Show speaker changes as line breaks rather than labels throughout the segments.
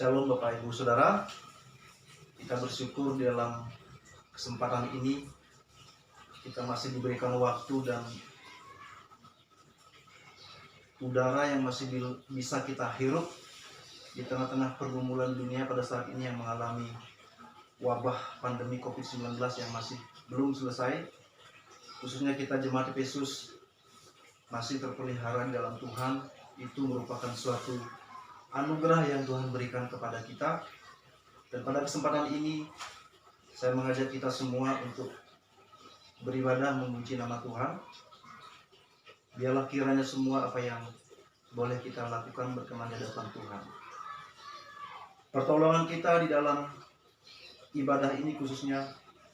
Shalom Bapak Ibu Saudara. Kita bersyukur di dalam kesempatan ini kita masih diberikan waktu dan udara yang masih bisa kita hirup di tengah-tengah pergumulan dunia pada saat ini yang mengalami wabah pandemi COVID-19 yang masih belum selesai. Khususnya kita jemaat Efesus masih terpelihara di dalam Tuhan. Itu merupakan suatu anugerah yang Tuhan berikan kepada kita. Dan pada kesempatan ini saya mengajak kita semua untuk beribadah memuji nama Tuhan. Biarlah kiranya semua apa yang boleh kita lakukan berkenan di hadapan Tuhan. Pertolongan kita di dalam ibadah ini khususnya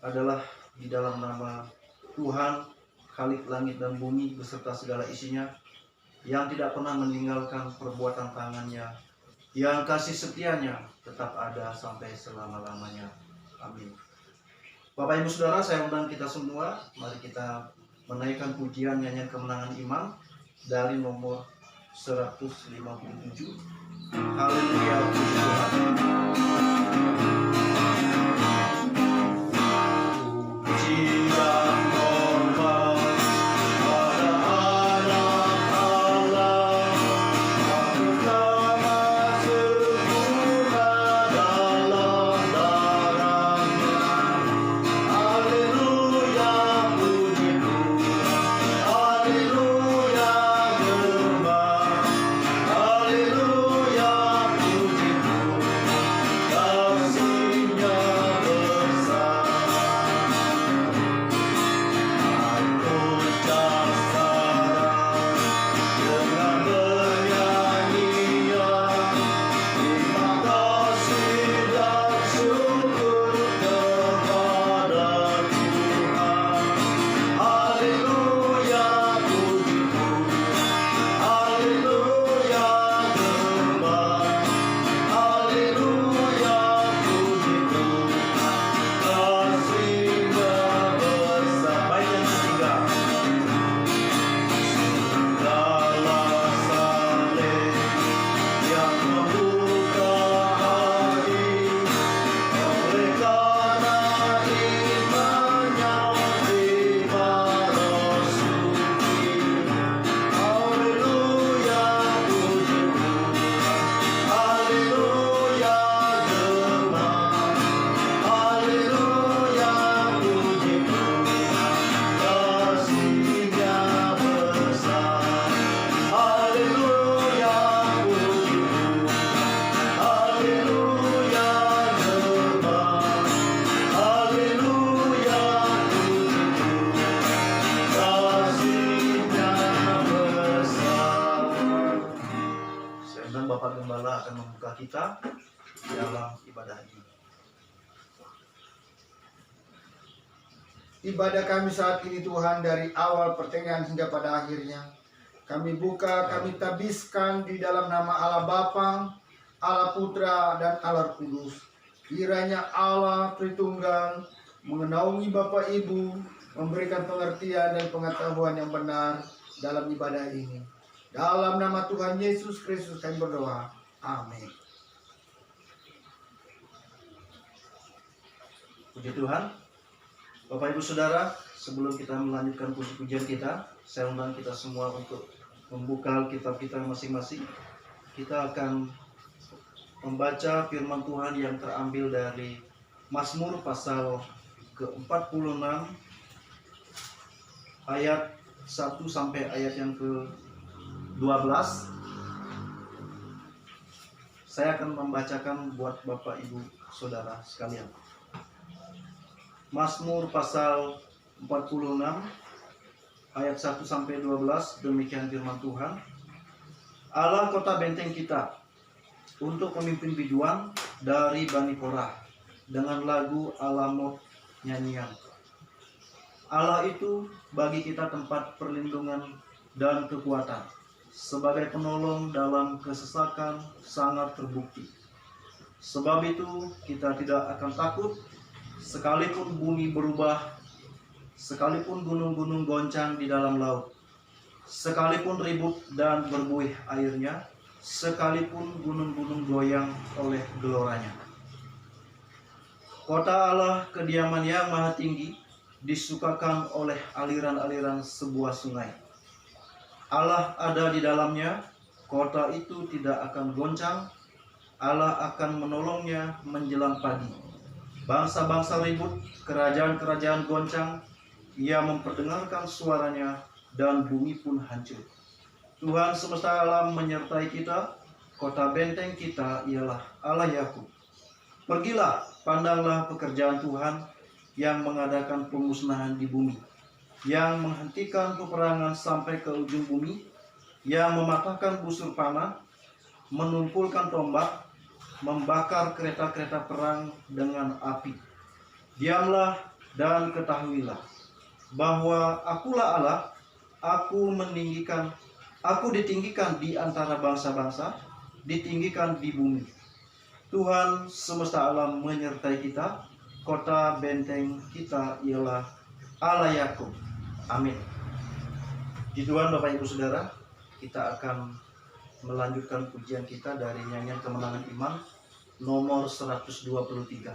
adalah di dalam nama Tuhan, Khalik langit dan bumi beserta segala isinya, yang tidak pernah meninggalkan perbuatan tangannya, yang kasih setianya tetap ada sampai selama-lamanya. Amin. Bapak Ibu Saudara, saya undang kita semua, mari kita menaikkan pujian nyanyian kemenangan iman dari nomor 157. Haleluya, puji Tuhan. Bapak Gembala akan membuka kita dalam ibadah ini.
Ibadah kami saat ini Tuhan, dari awal pertengahan hingga pada akhirnya, kami buka, kami tabiskan di dalam nama Allah Bapa, Allah Putra, dan Allah Kudus. Kiranya Allah Tritunggal mengenaungi Bapak Ibu, memberikan pengertian dan pengetahuan yang benar dalam ibadah ini. Dalam nama Tuhan Yesus Kristus kami berdoa. Amin.
Puji Tuhan. Bapak Ibu Saudara, sebelum kita melanjutkan puji-pujian kita, saya undang kita semua untuk membuka kitab kita masing-masing. Kita akan membaca firman Tuhan yang terambil dari Mazmur pasal ke-46 ayat 1 sampai ayat yang ke-12. Saya akan membacakan buat Bapak Ibu Saudara sekalian. Mazmur pasal 46 ayat 1 sampai 12, demikian firman Tuhan. Allah kota benteng kita, untuk pemimpin biduan dari Bani Korah, dengan lagu Alamot nyanyian. Allah itu bagi kita tempat perlindungan dan kekuatan, sebagai penolong dalam kesesakan sangat terbukti. Sebab itu kita tidak akan takut, sekalipun bumi berubah, sekalipun gunung-gunung goncang di dalam laut, sekalipun ribut dan berbuih airnya, sekalipun gunung-gunung goyang oleh geloranya. Kota Allah, kediaman yang maha tinggi, disukakan oleh aliran-aliran sebuah sungai. Allah ada di dalamnya, kota itu tidak akan goncang, Allah akan menolongnya menjelang pagi. Bangsa-bangsa ribut, kerajaan-kerajaan goncang, Ia memperdengarkan suaranya dan bumi pun hancur. Tuhan semesta alam menyertai kita, kota benteng kita ialah Allah Yakub. Pergilah, pandanglah pekerjaan Tuhan yang mengadakan pemusnahan di bumi, yang menghentikan peperangan sampai ke ujung bumi, yang mematahkan busur panah, menumpulkan tombak, membakar kereta-kereta perang dengan api. Diamlah dan ketahuilah bahwa akulah Allah, aku ditinggikan di antara bangsa-bangsa, ditinggikan di bumi. Tuhan semesta alam menyertai kita, kota benteng kita ialah Allah Yakub. Amin. Di Tuhan Bapak Ibu Saudara, kita akan melanjutkan pujian kita dari nyanyian Kemenangan Iman nomor 123.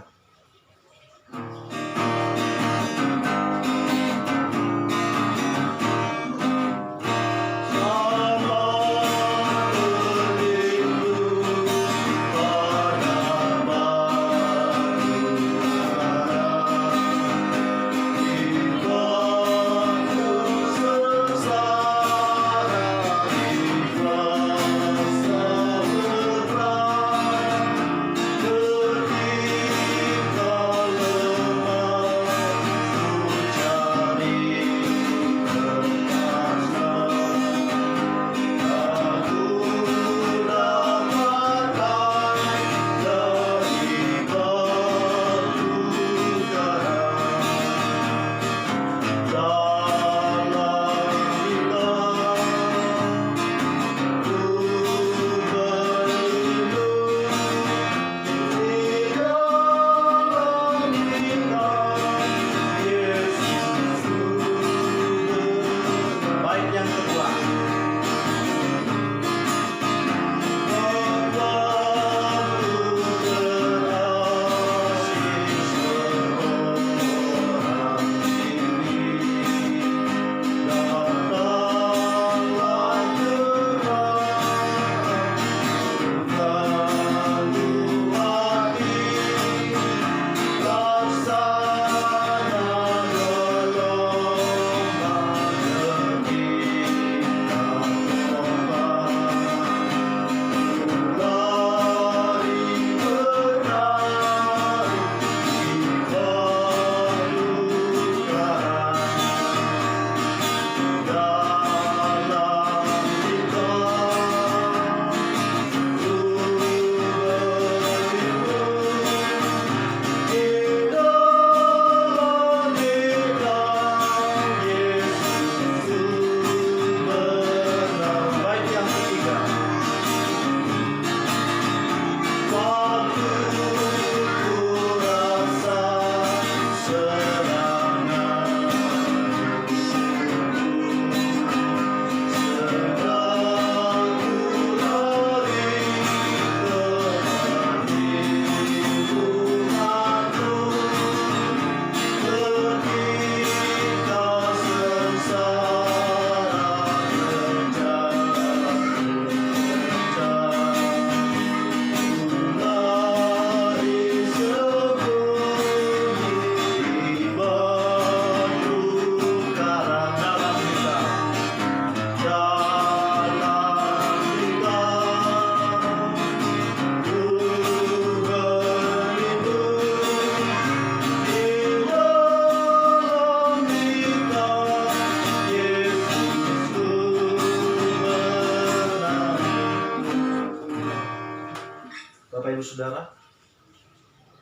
Bapak Ibu Saudara,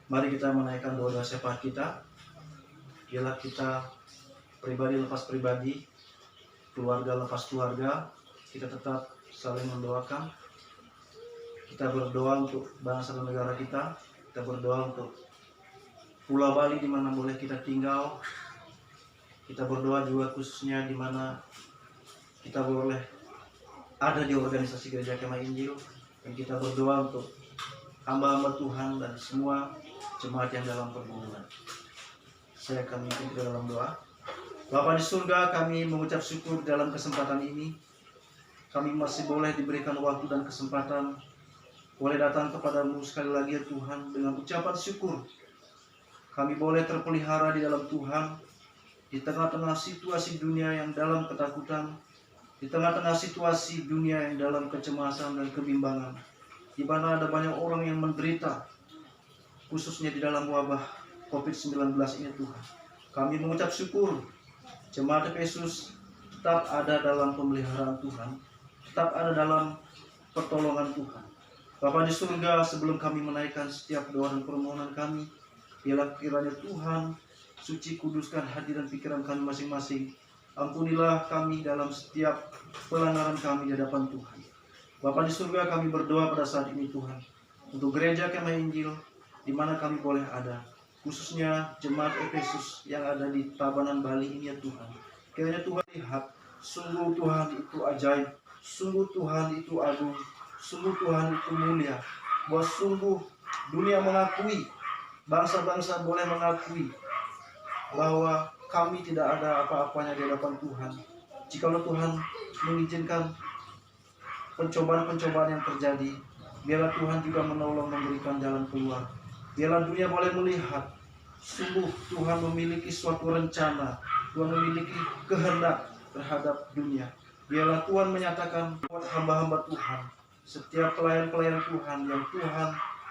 mari kita menaikkan doa syafaat kita. Ialah kita pribadi lepas pribadi, keluarga lepas keluarga, kita tetap saling mendoakan. Kita berdoa untuk bangsa dan negara kita. Kita berdoa untuk Pulau Bali di mana boleh kita tinggal. Kita berdoa juga khususnya di mana kita boleh ada di organisasi Gereja Kemah Injil. Dan kita berdoa untuk hamba-hamba Tuhan dan semua jemaat yang dalam pergumulan. Saya akan memimpin kita dalam doa. Bapa di surga, kami mengucap syukur dalam kesempatan ini. Kami masih boleh diberikan waktu dan kesempatan, boleh datang kepadamu sekali lagi ya Tuhan, dengan ucapan syukur. Kami boleh terpelihara di dalam Tuhan, di tengah-tengah situasi dunia yang dalam ketakutan, di tengah-tengah situasi dunia yang dalam kecemasan dan kebimbangan, di mana ada banyak orang yang menderita, khususnya di dalam wabah COVID-19 ini Tuhan. Kami mengucap syukur, jemaat Efesus tetap ada dalam pemeliharaan Tuhan, tetap ada dalam pertolongan Tuhan. Bapa di surga, sebelum kami menaikkan setiap doa dan permohonan kami, biarlah kiranya Tuhan suci kuduskan hati dan pikiran kami masing-masing. Ampunilah kami dalam setiap pelanggaran kami di hadapan Tuhan. Bapa di surga, kami berdoa pada saat ini Tuhan, untuk gereja Kemah Injil di mana kami boleh ada, khususnya jemaat Efesus yang ada di Tabanan Bali ini ya Tuhan. Kiranya Tuhan lihat, sungguh Tuhan itu ajaib, sungguh Tuhan itu agung, sungguh Tuhan itu mulia, bahwa sungguh dunia mengakui, bangsa-bangsa boleh mengakui bahwa kami tidak ada apa-apanya di hadapan Tuhan. Jikalau Tuhan mengizinkan pencobaan-pencobaan yang terjadi, biarlah Tuhan juga menolong memberikan jalan keluar. Biarlah dunia boleh melihat, sungguh Tuhan memiliki suatu rencana, Tuhan memiliki kehendak terhadap dunia. Biarlah Tuhan menyatakan buat hamba-hamba Tuhan, setiap pelayan-pelayan Tuhan yang Tuhan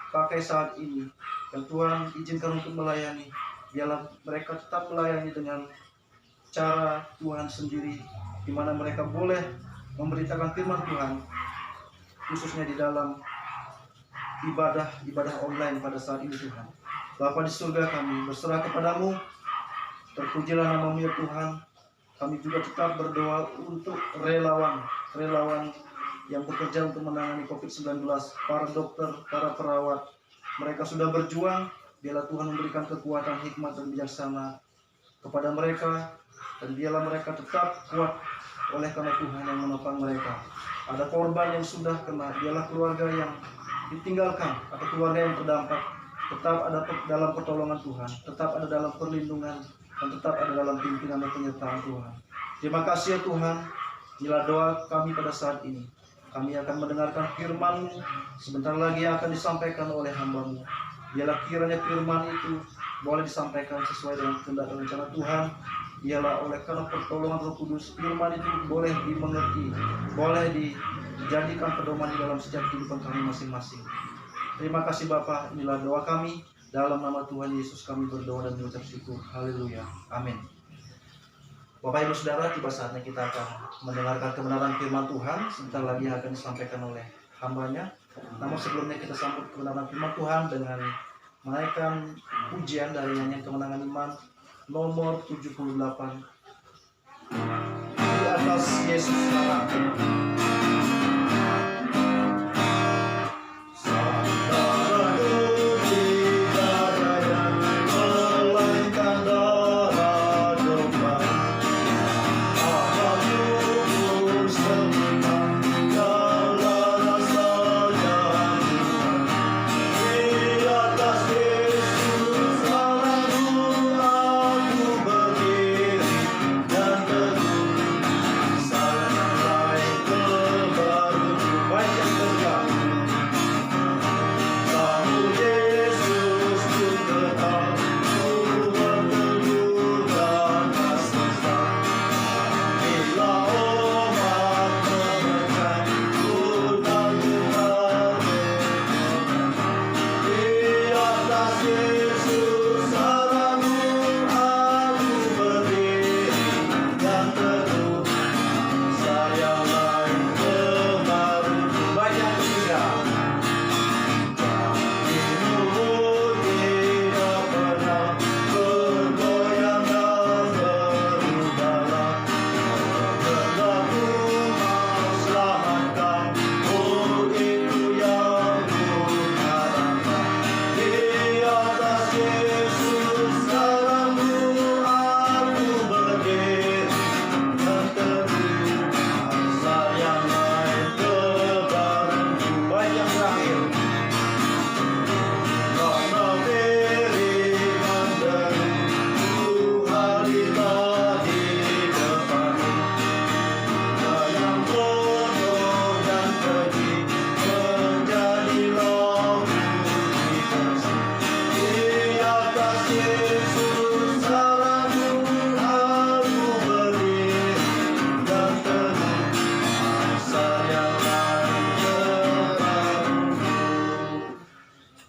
pakai saat ini, yang Tuhan izinkan untuk melayani, biarlah mereka tetap melayani dengan cara Tuhan sendiri, di mana mereka boleh memberitakan firman Tuhan, khususnya di dalam ibadah online pada saat ini Tuhan. Bapa di surga, kami berserah kepadamu, terpujilah namamu ya Tuhan. Kami juga tetap berdoa untuk relawan yang bekerja untuk menangani COVID-19, para dokter, para perawat. Mereka sudah berjuang, biarlah Tuhan memberikan kekuatan, hikmat dan bijaksana kepada mereka, dan biarlah mereka tetap kuat oleh karena Tuhan yang menopang mereka. Ada korban yang sudah kena, biarlah keluarga yang ditinggalkan atau keluarga yang terdampak tetap ada dalam pertolongan Tuhan, tetap ada dalam perlindungan, dan tetap ada dalam pimpinan dan penyertaan Tuhan. Terima kasih ya Tuhan. Inilah doa kami pada saat ini. Kami akan mendengarkan firman-Mu sebentar lagi yang akan disampaikan oleh hamba-Mu. Biarlah kiranya firman itu boleh disampaikan sesuai dengan kehendak dan rencana Tuhan. Biarlah oleh karena pertolongan Roh Kudus, firman itu boleh dimengerti, boleh dijadikan pedoman di dalam setiap kehidupan kami masing-masing. Terima kasih Bapa. Inilah doa kami. Dalam nama Tuhan Yesus kami berdoa dan mengucap syukur. Haleluya. Amin. Bapak Ibu Saudara, tiba saatnya kita akan mendengarkan kebenaran firman Tuhan. Sebentar lagi akan disampaikan oleh hambanya. Namun sebelumnya kita sambut kebenaran firman Tuhan dengan menaikkan pujian dari nyanyian Kemenangan Iman nomor 78. Di atas Yesus sekarang.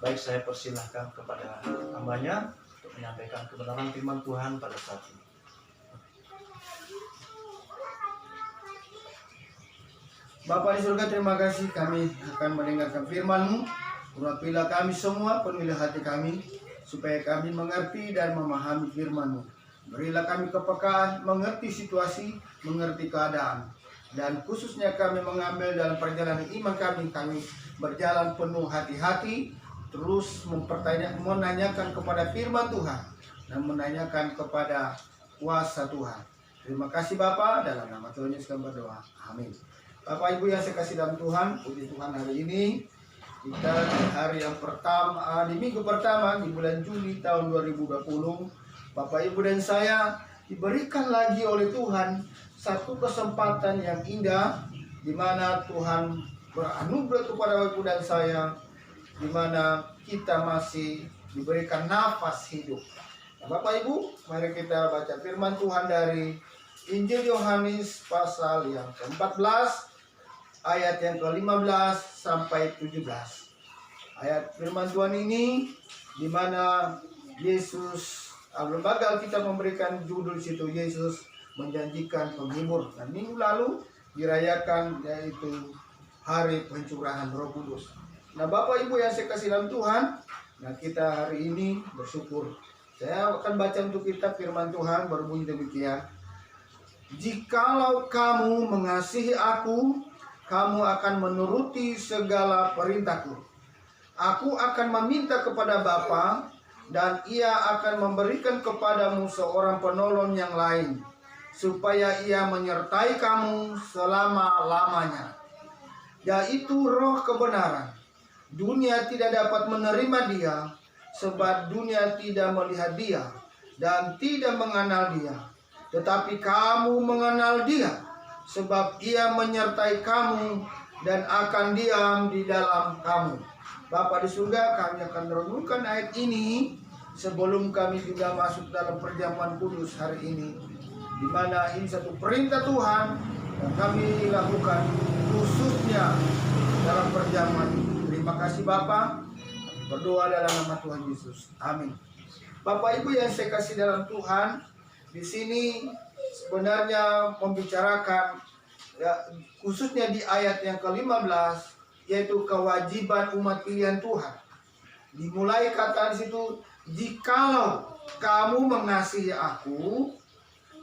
Baik, saya persilahkan kepada hambanya untuk menyampaikan kebenaran firman Tuhan pada saat ini.
Bapa di surga, terima kasih kami akan mendengarkan firman-Mu. Urapilah kami semua, penuhilah hati kami, supaya kami mengerti dan memahami firman-Mu. Berilah kami kepekaan, mengerti situasi, mengerti keadaan. Dan khususnya kami mengambil dalam perjalanan iman kami berjalan penuh hati-hati, terus menanyakan kepada firman Tuhan, dan menanyakan kepada kuasa Tuhan. Terima kasih Bapa, dalam nama Tuhan Yesus kami berdoa. Amin. Bapak Ibu yang saya kasih dalam Tuhan, puji Tuhan, hari ini kita di hari yang pertama, di minggu pertama di bulan Juli tahun 2020, Bapak Ibu dan saya diberikan lagi oleh Tuhan satu kesempatan yang indah, di mana Tuhan beranugerah kepada Bapak Ibu dan saya, di mana kita masih diberikan nafas hidup. Nah, Bapak Ibu, mari kita baca firman Tuhan dari Injil Yohanes pasal yang ke-14, ayat yang ke-15 sampai 17. Ayat firman Tuhan ini di mana Yesus, lembaga kita memberikan judul situ, Yesus menjanjikan penghibur. Dan minggu lalu dirayakan yaitu hari pencurahan Roh Kudus. Nah, Bapak Ibu yang saya kasih dalam Tuhan, nah kita hari ini bersyukur. Saya akan baca untuk kita firman Tuhan berbunyi demikian. Jikalau kamu mengasihi aku, kamu akan menuruti segala perintahku. Aku akan meminta kepada Bapa, dan Ia akan memberikan kepadamu seorang penolong yang lain, supaya Ia menyertai kamu selama-lamanya, yaitu Roh kebenaran. Dunia tidak dapat menerima Dia, sebab dunia tidak melihat Dia dan tidak mengenal Dia. Tetapi kamu mengenal Dia, sebab Ia menyertai kamu dan akan diam di dalam kamu. Bapa di surga, kami akan merenungkan ayat ini sebelum kami juga masuk dalam perjamuan kudus hari ini, di mana ini satu perintah Tuhan yang kami lakukan khususnya dalam perjamuan ini. Terima kasih Bapa. Kami berdoa dalam nama Tuhan Yesus. Amin. Bapak Ibu yang saya kasih dalam Tuhan, di sini sebenarnya membicarakan ya, khususnya di ayat yang ke-15, yaitu kewajiban umat pilihan Tuhan. Dimulai kata di situ, jikalau kamu mengasihi aku,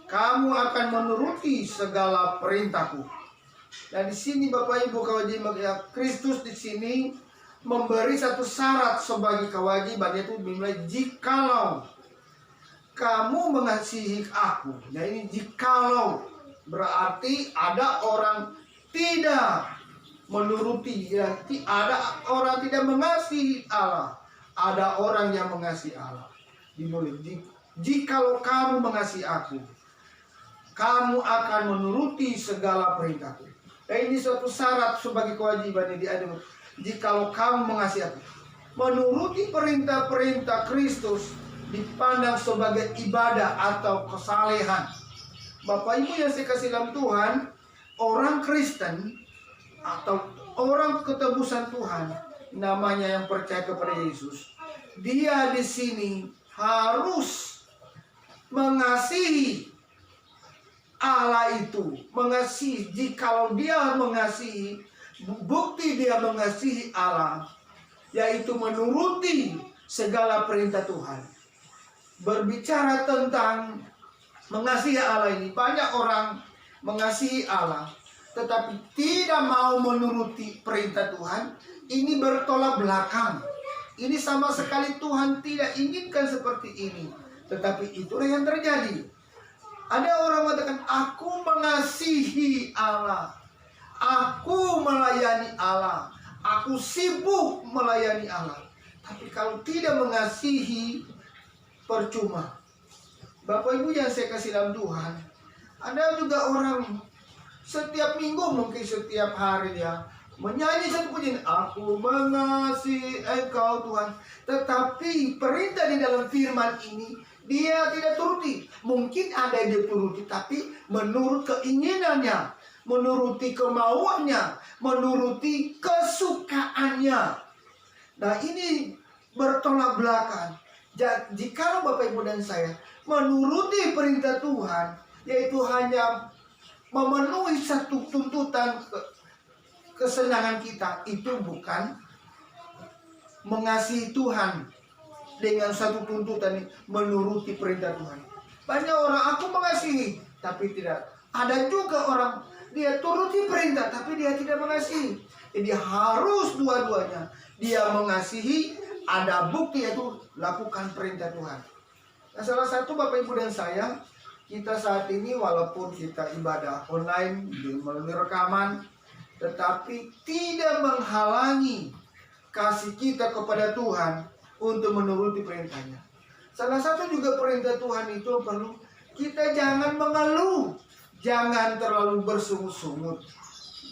kamu akan menuruti segala perintahku. Nah, di sini Bapak Ibu, kewajiban ya, Kristus di sini memberi satu syarat sebagai kewajiban, yaitu dimulai jikalau kamu mengasihi aku. Nah, ini jikalau berarti ada orang tidak menuruti, ya, ada orang tidak mengasihi Allah, ada orang yang mengasihi Allah. Dimulai jikalau kamu mengasihi aku, kamu akan menuruti segala perintahku. Nah, ini suatu syarat sebagai kewajiban yang diadakan. Jikalau kamu mengasihi aku, menuruti perintah-perintah Kristus dipandang sebagai ibadah atau kesalehan. Bapak Ibu yang saya kasih dalam Tuhan, orang Kristen atau orang ketebusan Tuhan, namanya yang percaya kepada Yesus, dia di sini harus mengasihi Allah itu, mengasihi. Jikalau dia mengasihi, bukti dia mengasihi Allah, yaitu menuruti segala perintah Tuhan. Berbicara tentang mengasihi Allah ini, banyak orang mengasihi Allah tetapi tidak mau menuruti perintah Tuhan. Ini bertolak belakang. Ini sama sekali Tuhan tidak inginkan seperti ini. Tetapi itulah yang terjadi. Ada orang mengatakan, aku mengasihi Allah, aku melayani Allah, aku sibuk melayani Allah. Tapi kalau tidak mengasihi, percuma. Bapak Ibu yang saya kasih dalam Tuhan, ada juga orang setiap minggu, mungkin setiap hari dia menyanyi satu pujian, aku mengasihi Engkau Tuhan, tetapi perintah di dalam firman ini dia tidak turuti. Mungkin ada yang dia turuti, tapi menurut keinginannya, menuruti kemauannya, menuruti kesukaannya. Nah, ini bertolak belakang. Jika Bapak Ibu dan saya menuruti perintah Tuhan, yaitu hanya memenuhi satu tuntutan kesenangan kita, itu bukan mengasihi Tuhan dengan satu tuntutan menuruti perintah Tuhan. Banyak orang, aku mengasihi tapi tidak. Ada juga orang, dia turuti perintah tapi dia tidak mengasihi. Jadi harus dua-duanya. Dia mengasihi, ada bukti, yaitu lakukan perintah Tuhan. Nah, salah satu Bapak Ibu dan saya, kita saat ini walaupun kita ibadah online melalui rekaman, tetapi tidak menghalangi kasih kita kepada Tuhan untuk menuruti perintahnya. Salah satu juga perintah Tuhan itu perlu kita jangan mengeluh, jangan terlalu bersungut-sungut,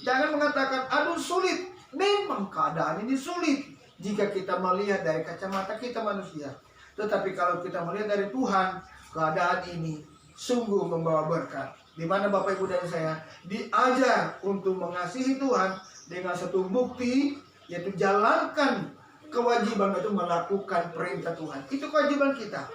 jangan mengatakan aduh sulit. Memang keadaan ini sulit jika kita melihat dari kacamata kita manusia, tetapi kalau kita melihat dari Tuhan, keadaan ini sungguh membawa berkat. Di mana Bapak Ibu dan saya diajar untuk mengasihi Tuhan dengan satu bukti, yaitu jalankan kewajiban itu melakukan perintah Tuhan. Itu kewajiban kita.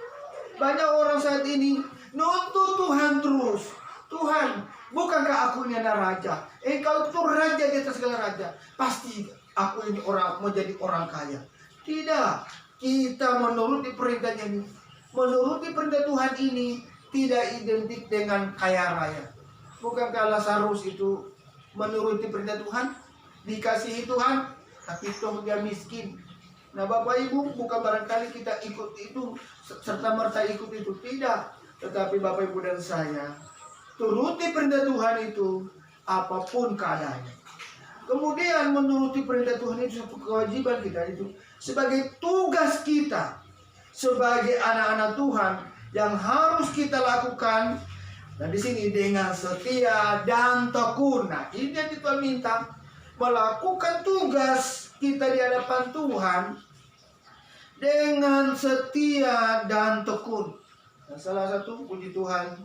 Banyak orang saat ini nuntut Tuhan terus. Tuhan, bukankah aku ini anak raja? Engkau itu raja di atas segala raja. Pasti aku ini orang mau jadi orang kaya. Tidak. Kita menuruti perintahnya ini. Menuruti perintah Tuhan ini tidak identik dengan kaya raya. Bukankah Lazarus itu menuruti perintah Tuhan? Dikasihi Tuhan, tapi toh dia miskin. Nah Bapak Ibu, bukan barangkali kita ikut itu serta-merta ikut itu, tidak. Tetapi Bapak Ibu dan saya turuti perintah Tuhan itu apapun keadaannya. Kemudian menuruti perintah Tuhan itu satu kewajiban kita, itu sebagai tugas kita sebagai anak-anak Tuhan yang harus kita lakukan. Dan di sini dengan setia dan tekun. Nah, ini yang kita minta, melakukan tugas kita di hadapan Tuhan dengan setia dan tekun. Dan salah satu puji Tuhan,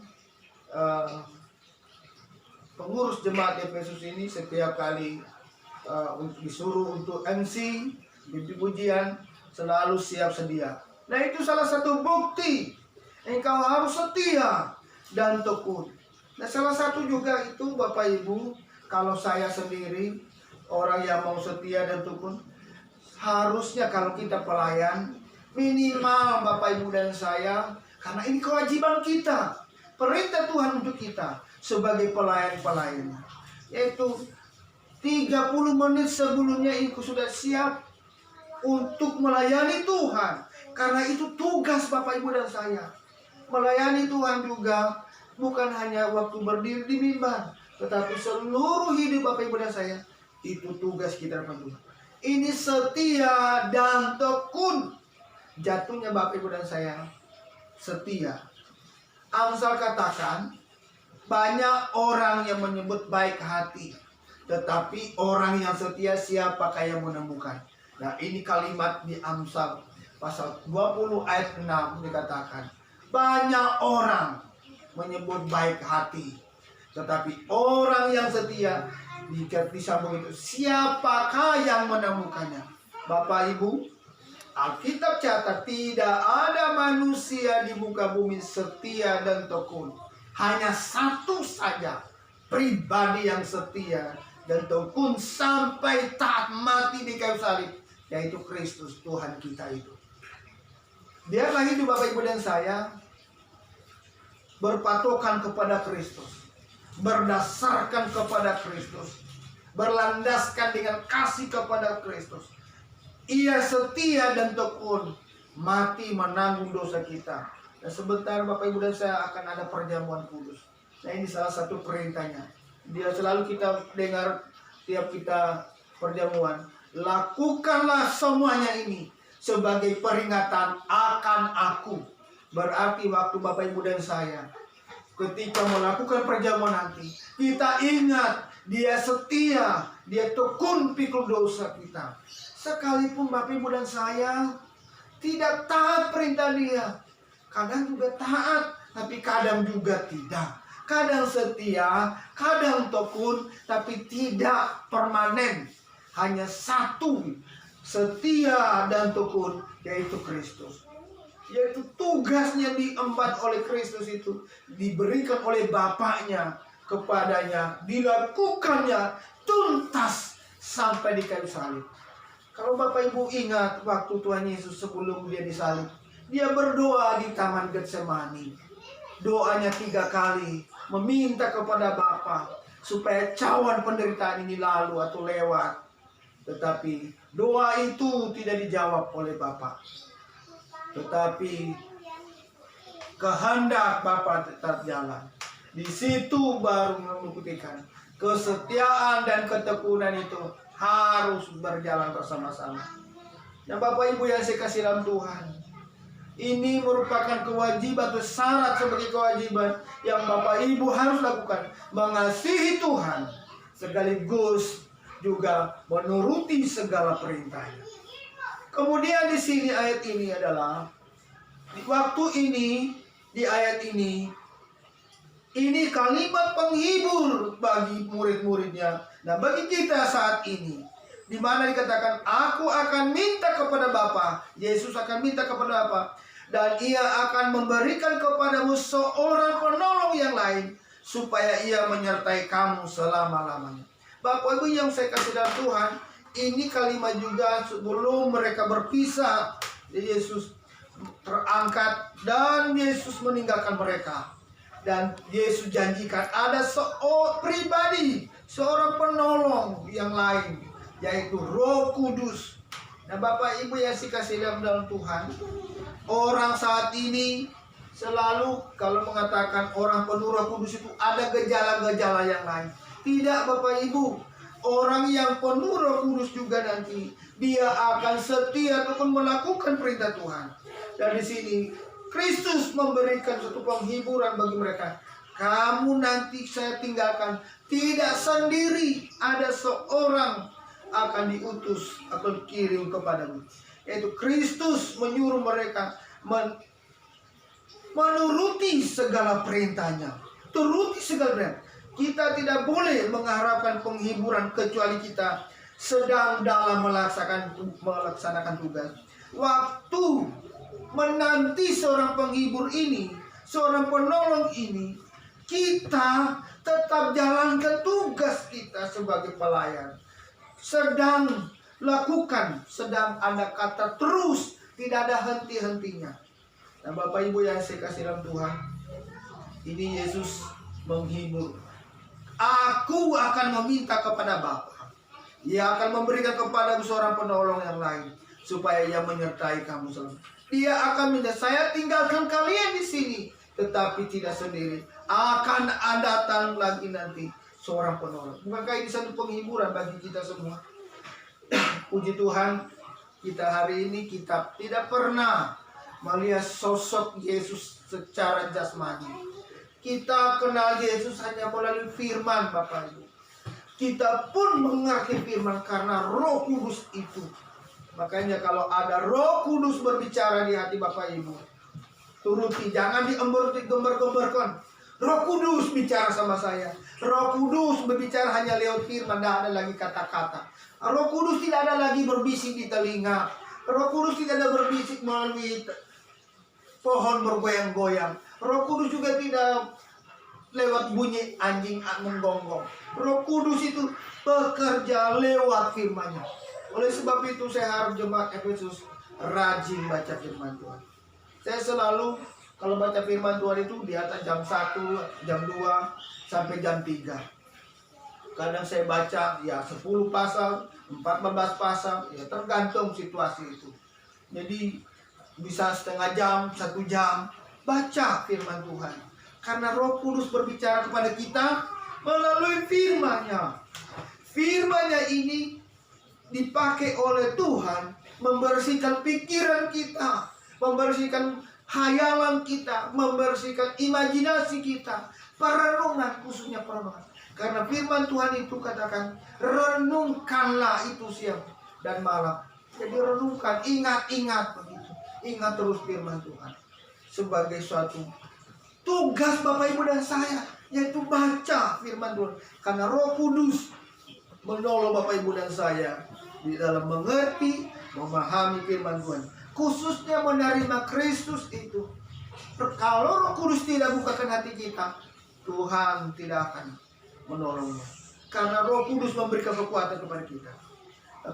pengurus jemaat Efesus ini setiap kali disuruh untuk MC pujian selalu siap sedia. Nah, itu salah satu bukti engkau harus setia dan tekun. Nah, salah satu juga itu Bapak Ibu, kalau saya sendiri orang yang mau setia dan tekun, harusnya kalau kita pelayan minimal Bapak Ibu dan saya, karena ini kewajiban kita, perintah Tuhan untuk kita sebagai pelayan-pelayan, yaitu 30 menit sebelumnya itu sudah siap untuk melayani Tuhan. Karena itu tugas Bapak Ibu dan saya. Melayani Tuhan juga bukan hanya waktu berdiri di mimbar, tetapi seluruh hidup Bapak Ibu dan saya, itu tugas kita depan Tuhan. Ini setia dan tekun. Jatuhnya Bapak Ibu dan saya setia. Amsal katakan, banyak orang yang menyebut baik hati, tetapi orang yang setia siapakah yang menemukan? Nah, ini kalimat di Amsal pasal 20 ayat 6 dikatakan, banyak orang menyebut baik hati, tetapi orang yang setia, disambung itu, siapakah yang menemukannya? Bapak Ibu, Alkitab catat tidak ada manusia di muka bumi setia dan tekun. Hanya satu saja pribadi yang setia dan tekun sampai taat mati di kayu salib, yaitu Kristus Tuhan kita itu. Biarlah hidup Bapak Ibu dan saya berpatokan kepada Kristus, berdasarkan kepada Kristus, berlandaskan dengan kasih kepada Kristus. Ia setia dan tekun, mati menanggung dosa kita. Dan sebentar Bapak Ibu dan saya akan ada perjamuan kudus. Nah, ini salah satu perintahnya. Dia selalu kita dengar tiap kita perjamuan. Lakukanlah semuanya ini sebagai peringatan akan aku. Berarti waktu Bapak Ibu dan saya ketika melakukan perjamuan nanti, kita ingat dia setia, dia tekun pikul dosa kita. Sekalipun Bapak Ibu dan saya tidak taat perintah dia, kadang juga taat, tapi kadang juga tidak. Kadang setia, kadang tekun, tapi tidak permanen. Hanya satu setia dan tekun, yaitu Kristus. Yaitu tugasnya diemban oleh Kristus itu diberikan oleh Bapaknya kepadanya, dilakukannya tuntas sampai di kayu salib. Kalau Bapak Ibu ingat waktu Tuhan Yesus sebelum dia disalib, dia berdoa di Taman Getsemani. Doanya 3 kali, meminta kepada Bapa supaya cawan penderitaan ini lalu atau lewat. Tetapi doa itu tidak dijawab oleh Bapa. Tetapi kehendak Bapa tetap jalan. Di situ baru membuktikan kesetiaan dan ketekunan itu harus berjalan bersama-sama. Nah, Bapak Ibu yang saya kasih dalam Tuhan, ini merupakan kewajiban atau syarat sebagai kewajiban yang Bapak Ibu harus lakukan. Mengasihi Tuhan sekaligus juga menuruti segala perintahnya. Kemudian di sini ayat ini adalah di waktu ini, di ayat ini kalimat penghibur bagi murid-muridnya. Nah, bagi kita saat ini, di mana dikatakan, aku akan minta kepada Bapa, Yesus akan minta kepada Bapa, dan ia akan memberikan kepadamu seorang penolong yang lain, supaya ia menyertai kamu selama-lamanya. Bapak Ibu yang saya kasih dalam Tuhan, ini kalimat juga sebelum mereka berpisah, Yesus terangkat dan Yesus meninggalkan mereka. Dan Yesus janjikan ada seorang penolong yang lain, yaitu Roh Kudus. Nah, Bapak Ibu yang dikasihi dalam Tuhan, orang saat ini selalu kalau mengatakan orang penuh Roh Kudus itu ada gejala-gejala yang lain. Tidak, Bapak Ibu. Orang yang penuh Roh Kudus juga nanti dia akan setia ataupun melakukan perintah Tuhan. Dan di sini Kristus memberikan suatu penghiburan bagi mereka. Kamu nanti saya tinggalkan tidak sendiri, ada seorang akan diutus atau dikirim kepadamu, yaitu Kristus menyuruh mereka menuruti segala perintahnya, turuti segala perintah. Kita tidak boleh mengharapkan penghiburan kecuali kita sedang dalam melaksanakan tugas. Waktu menanti seorang penghibur ini, seorang penolong ini, kita tetap jalankan tugas kita sebagai pelayan. Sedang lakukan, sedang ada kata terus, tidak ada henti-hentinya. Dan Bapak Ibu yang saya kasih dalam Tuhan, ini Yesus menghibur. Aku akan meminta kepada Bapa, Ia akan memberikan kepadamu seorang penolong yang lain, supaya Ia menyertai kamu selalu. Dia akan minta, saya tinggalkan kalian di sini, tetapi tidak sendiri. Akan datang lagi nanti seorang penolong. Bukankah ini satu penghiburan bagi kita semua? Puji Tuhan, kita hari ini kita tidak pernah melihat sosok Yesus secara jasmani. Kita kenal Yesus hanya melalui firman, Bapak Ibu. Kita pun mengerti firman karena Roh Kudus itu. Makanya kalau ada Roh Kudus berbicara di hati Bapak Ibu, turuti, jangan digembar-gembarkan. Roh Kudus bicara sama saya. Roh Kudus berbicara hanya lewat firman, tidak ada lagi kata-kata. Roh Kudus tidak ada lagi berbisik di telinga. Roh Kudus tidak ada berbisik melalui pohon bergoyang-goyang. Roh Kudus juga tidak lewat bunyi anjing menggonggong. Roh Kudus itu bekerja lewat firman-Nya. Oleh sebab itu saya harap jemaat Efesus rajin baca firman Tuhan. Saya selalu kalau baca firman Tuhan itu di atas jam 1, jam 2 sampai jam 3. Kadang saya baca ya 10 pasal, 14 pasal, ya tergantung situasi itu. Jadi bisa setengah jam, 1 jam baca firman Tuhan. Karena Roh Kudus berbicara kepada kita melalui firman-Nya. Firman-Nya ini dipakai oleh Tuhan membersihkan pikiran kita, membersihkan hayalan kita, membersihkan imajinasi kita, perenungan, khususnya perenungan. Karena firman Tuhan itu katakan, renungkanlah itu siang dan malam. Jadi renungkan, ingat-ingat begitu. Ingat terus firman Tuhan. Sebagai suatu tugas Bapak Ibu dan saya, yaitu baca firman Tuhan. Karena Roh Kudus menolong Bapak Ibu dan saya di dalam mengerti, memahami firman Tuhan. Khususnya menerima Kristus itu. Kalau Roh Kudus tidak bukakan hati kita, Tuhan tidak akan menolongnya. Karena Roh Kudus memberikan kekuatan kepada kita.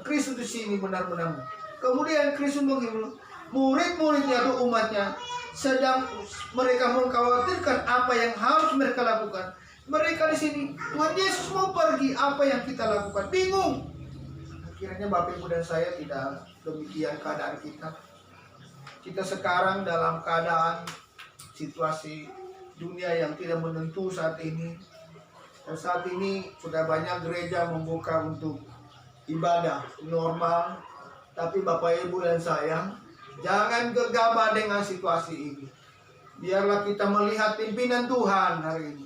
Kristus di sini benar-benar. Kemudian Kristus menghibur murid-muridnya atau umatnya, sedang mereka mengkhawatirkan apa yang harus mereka lakukan. Mereka di sini, Tuhan Yesus mau pergi, apa yang kita lakukan? Bingung. Akhirnya Bapak Ibu dan saya tidak demikian keadaan kita. Kita sekarang dalam keadaan situasi dunia yang tidak menentu saat ini. Dan saat ini sudah banyak gereja membuka untuk ibadah normal. Tapi Bapak Ibu dan saya, jangan gegabah dengan situasi ini. Biarlah kita melihat pimpinan Tuhan hari ini.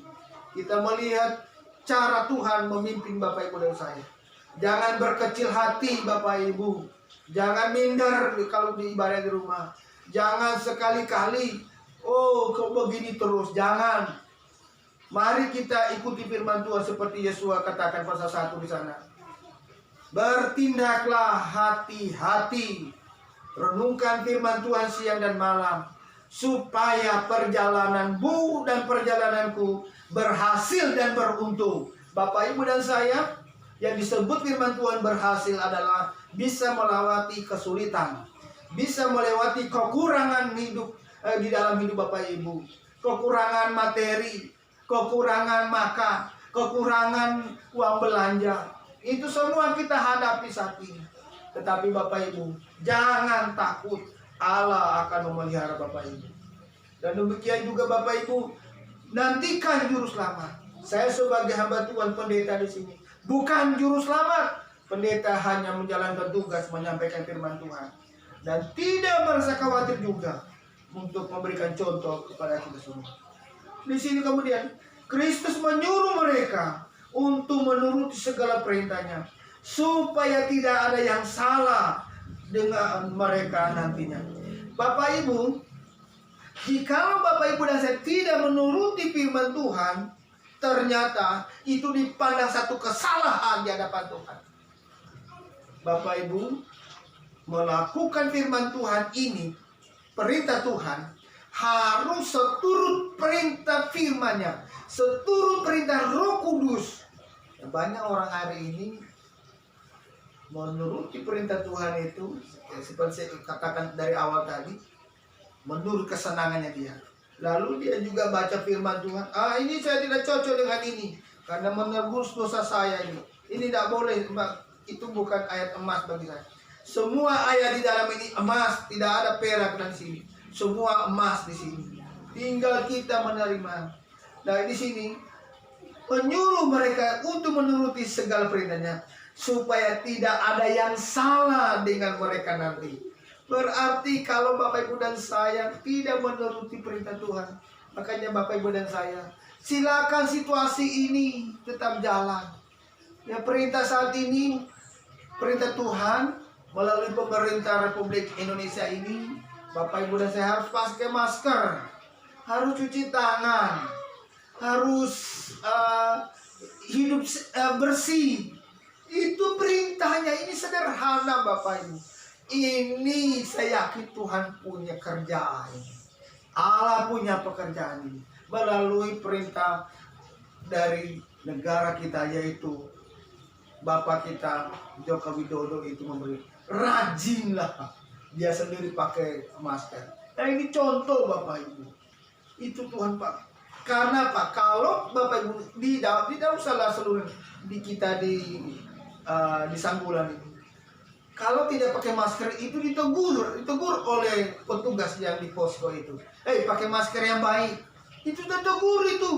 Kita melihat cara Tuhan memimpin Bapak Ibu dan saya. Jangan berkecil hati Bapak Ibu. Jangan minder kalau di ibadah di rumah. Jangan sekali-kali, oh kok begini terus. Jangan. Mari kita ikuti firman Tuhan seperti Yesus katakan pasal 1 di sana. Bertindaklah hati-hati. Renungkan firman Tuhan siang dan malam, supaya perjalananmu dan perjalananku berhasil dan beruntung. Bapak Ibu dan saya, yang disebut firman Tuhan berhasil adalah bisa melewati kesulitan, bisa melewati kekurangan hidup di dalam hidup Bapak Ibu. Kekurangan materi, kekurangan makan, kekurangan uang belanja. Itu semua kita hadapi saat ini. Tetapi Bapak Ibu, jangan takut. Allah akan memelihara Bapak Ibu. Dan demikian juga Bapak Ibu, nantikan juru selamat. Saya sebagai hamba Tuhan pendeta di sini, bukan juru selamat. Pendeta hanya menjalankan tugas menyampaikan firman Tuhan. Dan tidak merasa khawatir juga untuk memberikan contoh kepada kita semua. Di sini kemudian, Kristus menyuruh mereka untuk menuruti segala perintahnya, supaya tidak ada yang salah dengan mereka nantinya. Bapak Ibu, jika Bapak Ibu dan saya tidak menuruti firman Tuhan, ternyata itu dipandang satu kesalahan di hadapan Tuhan. Bapak Ibu, melakukan firman Tuhan ini, perintah Tuhan, harus seturut perintah firman-Nya, seturut perintah Roh Kudus. Banyak orang hari ini menuruti perintah Tuhan itu, seperti saya katakan dari awal tadi, menurut kesenangannya dia. Lalu dia juga baca firman Tuhan, ini saya tidak cocok dengan ini, karena menebus dosa saya ini. Ini tidak boleh, itu bukan ayat emas bagi saya. Semua ayat di dalam ini emas, tidak ada perak dan sini. Semua emas di sini. Tinggal kita menerima. Nah di sini menyuruh mereka untuk menuruti segala perintahnya, supaya tidak ada yang salah dengan mereka nanti. Berarti kalau Bapak Ibu dan saya tidak menuruti perintah Tuhan, makanya Bapak Ibu dan saya, silakan situasi ini tetap jalan. Ya, perintah saat ini, perintah Tuhan melalui pemerintah Republik Indonesia ini, Bapak Ibu dan saya harus pakai masker, harus cuci tangan, harus hidup bersih. Itu perintahnya. Ini sederhana Bapak Ibu. Ini saya yakin Tuhan punya kerjaan ini. Allah punya pekerjaan ini melalui perintah dari negara kita, yaitu Bapak kita Joko Widodo itu memberi. Rajinlah dia sendiri pakai masker. Nah ini contoh Bapak Ibu. Itu Tuhan Pak. Karena Pak, kalau Bapak Ibu tidak usahlah seluruh di kita di Sanggulan ini. Kalau tidak pakai masker itu ditegur oleh petugas yang di posko itu. Pakai masker yang baik. Itu ditegur itu.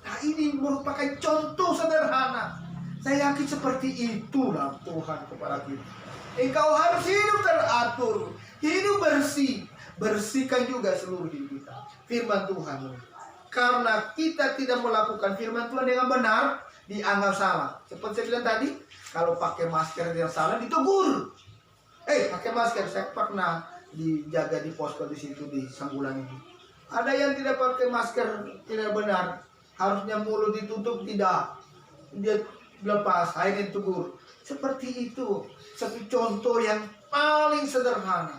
Nah ini merupakan contoh sederhana. Saya yakin seperti itulah Tuhan kepada kita. Engkau harus hidup teratur, hidup bersih. Bersihkan juga seluruh hidup kita. Firman Tuhan. Karena kita tidak melakukan firman Tuhan dengan benar, dianggap salah. Seperti saya bilang tadi, kalau pakai masker yang salah ditegur. Pakai masker. Saya pernah dijaga di posko di situ di Sanggulan ini. Ada yang tidak pakai masker tidak benar. Harusnya mulut ditutup, tidak. Dia lepas, akhirnya ditegur. Seperti itu, satu contoh yang paling sederhana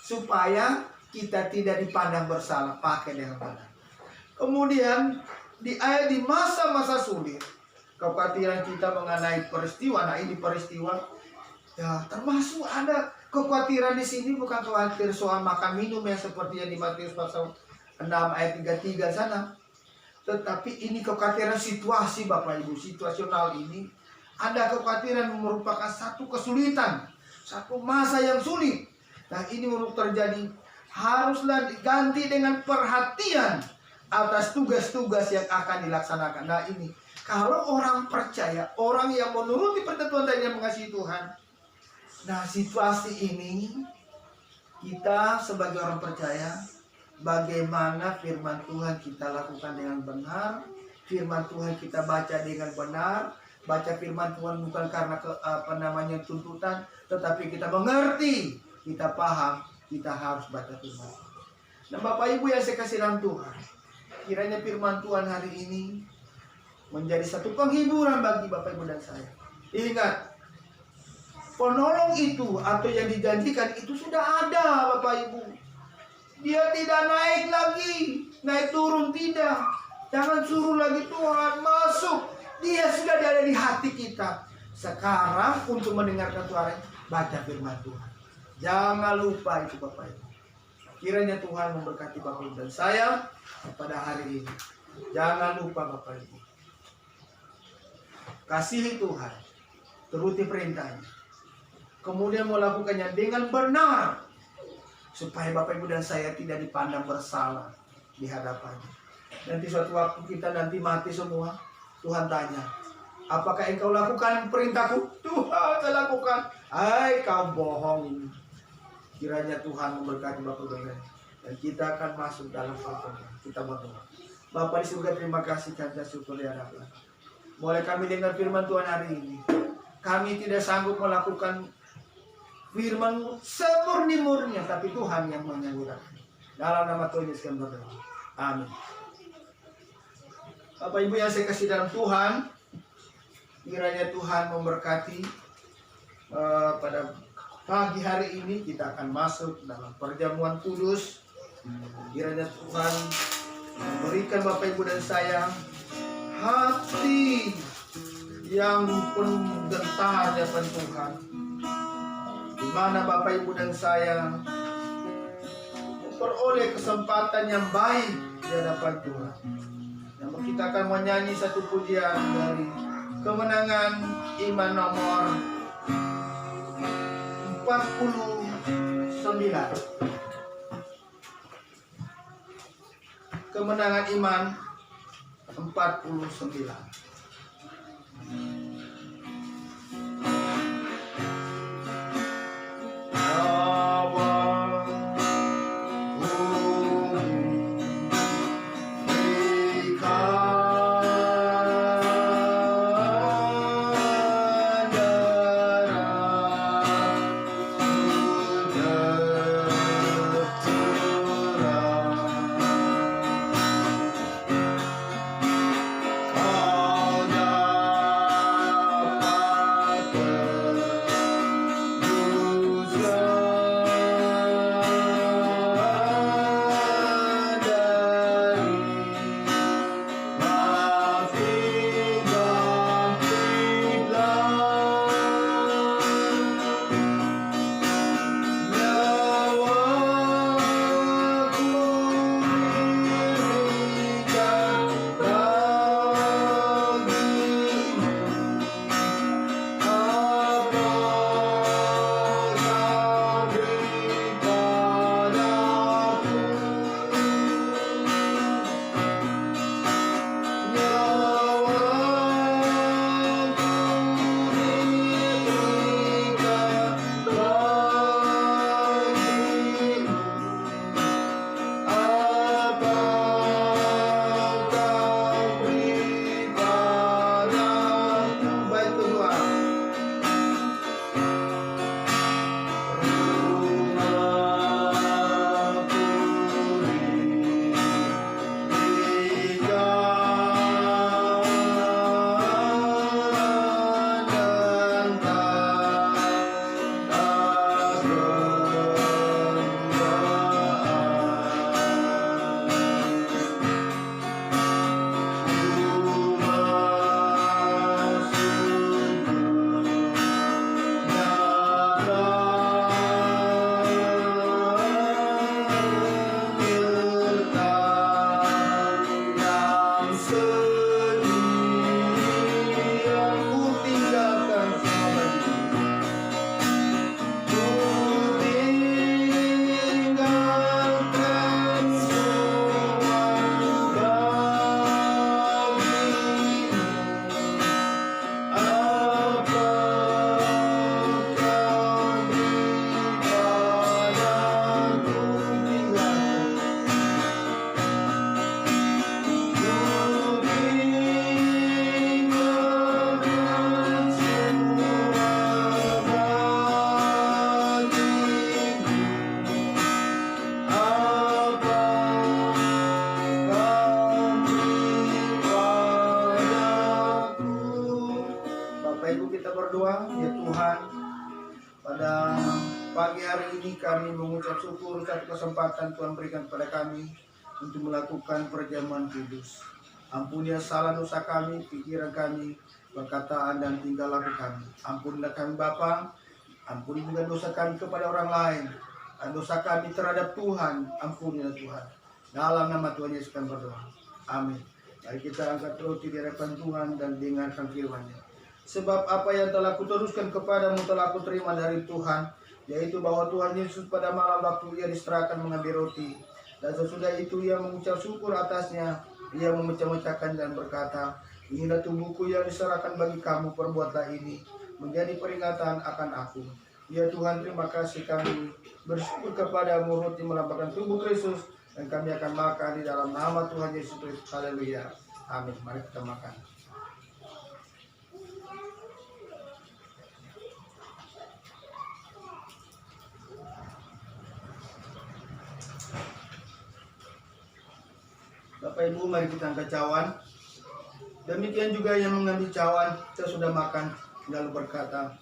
supaya kita tidak dipandang bersalah, pakai dengan benar. Kemudian di masa-masa sulit, kekhawatiran kita mengenai peristiwa. Nah, ini peristiwa ya, termasuk ada kekhawatiran di sini, bukan khawatir soal makan minum yang seperti yang di Matius pasal 6 ayat 33 sana. Tetapi ini kekhawatiran situasi, Bapak Ibu, situasional ini. Ada kekhawatiran merupakan satu kesulitan, satu masa yang sulit. Nah, ini menurut terjadi haruslah diganti dengan perhatian atas tugas-tugas yang akan dilaksanakan. Nah, ini kalau orang percaya, orang yang menuruti pertentuan dan yang mengasihi Tuhan. Nah, situasi ini kita sebagai orang percaya, bagaimana firman Tuhan kita lakukan dengan benar, firman Tuhan kita baca dengan benar. Baca firman Tuhan bukan karena tuntutan, tetapi kita mengerti, kita paham, kita harus baca firman. Nah, Bapak Ibu yang saya kasih dalam Tuhan, kiranya firman Tuhan hari ini menjadi satu penghiburan bagi Bapak Ibu dan saya. Ingat, penolong itu atau yang dijanjikan itu sudah ada, Bapak Ibu. Dia tidak naik lagi, naik turun tidak. Jangan suruh lagi Tuhan masuk. Dia sudah ada di hati kita. Sekarang untuk mendengarkan suara, baca firman Tuhan. Jangan lupa itu, Bapak Ibu. Kiranya Tuhan memberkati Bapak Ibu dan saya pada hari ini. Jangan lupa, Bapak Ibu, kasihi Tuhan, turuti perintahnya, kemudian melakukannya dengan benar, supaya Bapak Ibu dan saya tidak dipandang bersalah di hadapannya. Nanti suatu waktu kita nanti mati semua, Tuhan tanya, apakah engkau lakukan perintahku? Tuhan, saya lakukan. Hai, kau bohong. Kiranya Tuhan memberkati Bapak Ibu dan kita akan masuk dalam pertemuan. Kita berdoa. Bapa di surga, terima kasih karena syukur ya Rabbah. Boleh kami dengar firman Tuhan hari ini. Kami tidak sanggup melakukan firman semurni-murninya, tapi Tuhan yang menyanggup. Dalam nama Tuhan Yesus kami berdoa. Amin. Bapak Ibu yang saya kasih dalam Tuhan, kiranya Tuhan memberkati pada pagi hari ini. Kita akan masuk dalam perjamuan kudus. Kiranya Tuhan memberikan Bapak Ibu dan saya hati yang penuh gentar di hadapan Tuhan, di mana Bapak Ibu dan saya memperoleh kesempatan yang baik di hadapan Tuhan. Yang kita akan menyanyi satu pujian dari Kemenangan Iman nomor 49. Kemenangan Iman 49.
Oh
hari ini kami mengucap syukur satu kesempatan Tuhan berikan kepada kami untuk melakukan perjamuan kudus. Ampunilah salah dosa kami, pikiran kami, perkataan dan tingkah laku kami. Ampunilah kami Bapa, ampuni juga dosa kami kepada orang lain. Dan dosa kami terhadap Tuhan, ampunilah Tuhan. Dalam nama Tuhan Yesus kami berdoa. Amin. Mari kita angkat roti di hadapan Tuhan dan dengarkan firman-Nya. Sebab apa yang telah kuteruskan kepadamu telah kuterima dari Tuhan, yaitu bahwa Tuhan Yesus pada malam waktu ia diserahkan mengambil roti, dan sesudah itu ia mengucap syukur atasnya, ia memecah-mecahkan dan berkata, inilah tubuhku yang diserahkan bagi kamu, perbuatlah ini menjadi peringatan akan aku. Ya Tuhan, terima kasih, kami bersyukur kepadamu. Roti melambangkan tubuh Kristus, dan kami akan makan di dalam nama Tuhan Yesus Kristus. Haleluya. Amin. Mari kita makan. Bapak Ibu, mari kita angkat cawan. Demikian juga yang mengambil cawan, kita sudah makan, lalu berkata,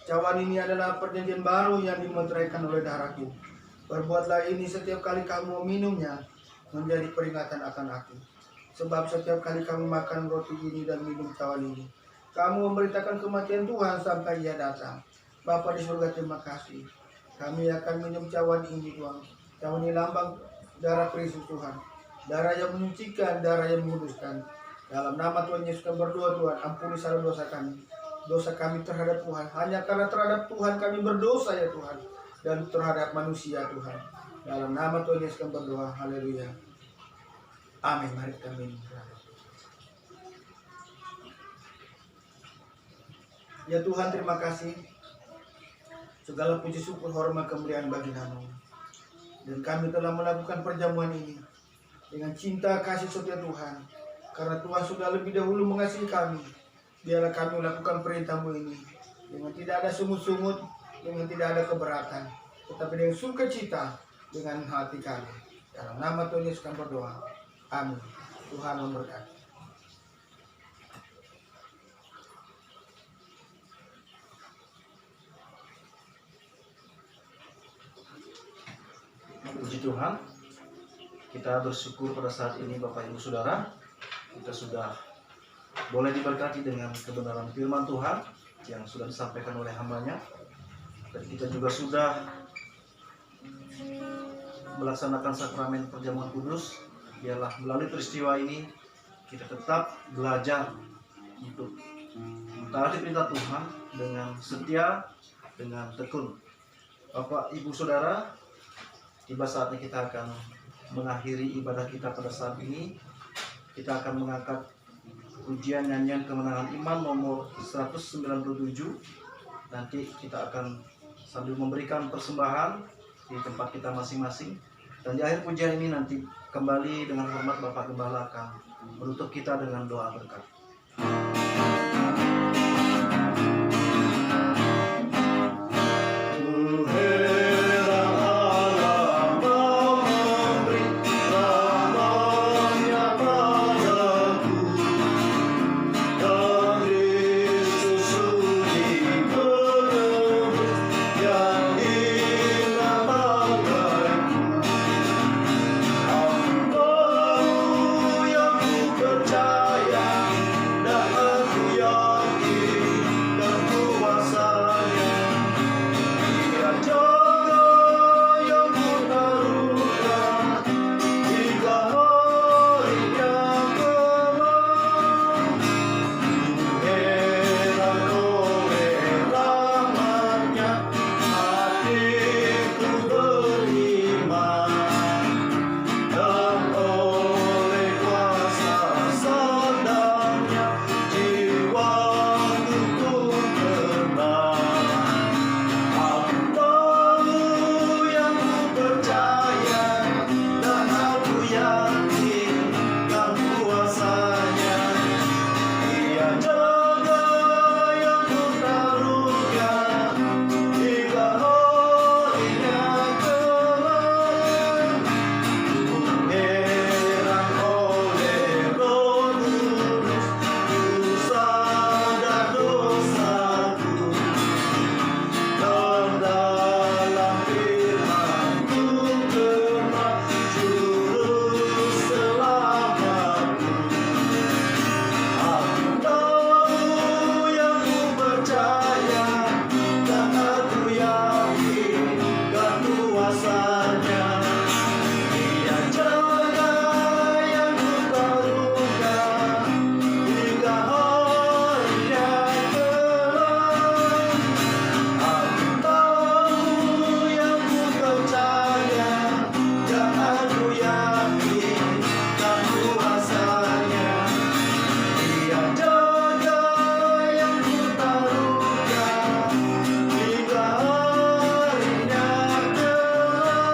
cawan ini adalah perjanjian baru yang dimeteraikan oleh darahku. Perbuatlah ini setiap kali kamu meminumnya, menjadi peringatan akan aku. Sebab setiap kali kamu makan roti ini dan minum cawan ini, kamu memberitakan kematian Tuhan sampai ia datang. Bapa di surga, terima kasih. Kami akan minum cawan ini, Tuhan. Cawan ini lambang darah Kristus, Tuhan. Darah yang menyucikan, darah yang menguduskan. Dalam nama Tuhan Yesus kami berdoa, Tuhan, ampuni salah dosa kami. Dosa kami terhadap Tuhan. Hanya karena terhadap Tuhan kami berdosa, ya Tuhan. Dan terhadap manusia, Tuhan. Dalam nama Tuhan Yesus kami berdoa. Haleluya. Amin. Mari kita minum. Ya Tuhan, terima kasih. Segala puji syukur, hormat, kemuliaan bagi nama-Mu. Dan kami telah melakukan perjamuan ini dengan cinta kasih setia Tuhan. Karena Tuhan sudah lebih dahulu mengasihi kami, biarlah kami melakukan perintah-Mu ini dengan tidak ada sungut-sungut, dengan tidak ada keberatan, tetapi dengan sukacita, dengan hati kami. Dalam nama Tuhan Yesus kami berdoa. Amin. Tuhan memberkati.
Puji Tuhan, kita bersyukur pada saat ini Bapak Ibu Saudara, kita sudah boleh diberkati dengan kebenaran firman Tuhan yang sudah disampaikan oleh hambanya. Dan kita juga sudah melaksanakan sakramen perjamuan kudus. Biarlah melalui peristiwa ini kita tetap belajar untuk mentaati perintah Tuhan dengan setia, dengan tekun. Bapak Ibu Saudara, tiba saatnya kita akan mengakhiri ibadah kita pada saat ini. Kita akan mengangkat ujian nyanyian kemenangan iman nomor 197. Nanti kita akan sambil memberikan persembahan di tempat kita masing-masing. Dan di akhir pujian ini nanti kembali dengan hormat Bapak Gembala akan menutup kita dengan doa berkat. Dia jaga yang luka luka hingga harinya kelak. Aku tahu yang ku percaya dan aku yakin tak kuasanya. Dia jaga yang luka luka hingga harinya kelak.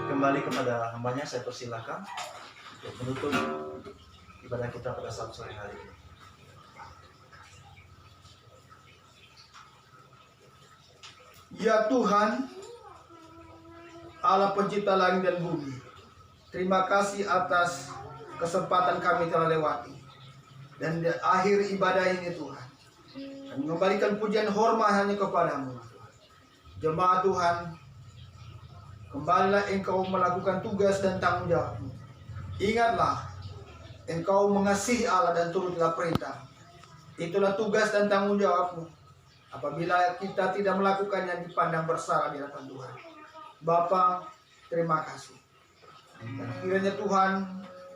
Kembali kepada hambanya saya persilahkan untuk menutup ibadah kita pada saat sore hari ini.
Ya Tuhan, Allah pencipta langit dan bumi, terima kasih atas kesempatan kami telah lewati. Dan di akhir ibadah ini Tuhan, kami mengembalikan pujian hormat hanya kepadamu. Jemaat Tuhan, kembalilah Engkau melakukan tugas dan tanggung jawabmu. Ingatlah, Engkau mengasihi Allah dan turutlah perintah. Itulah tugas dan tanggung jawabmu. Apabila kita tidak melakukannya, dipandang bersalah di hadapan Tuhan. Bapa, terima kasih. Dan kiranya Tuhan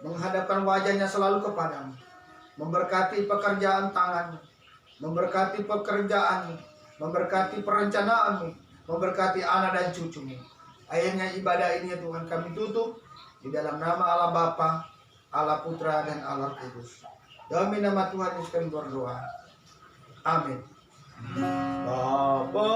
menghadapkan wajahnya selalu kepadamu, memberkati pekerjaan tanganmu, memberkati pekerjaanmu, memberkati perencanaanmu, memberkati anak dan cucumu. Akhirnya ibadah ini ya Tuhan kami tutup di dalam nama Allah Bapa, Allah Putra dan Allah Kudus. Demi nama Tuhan Yesus kami berdoa. Amin. Bapa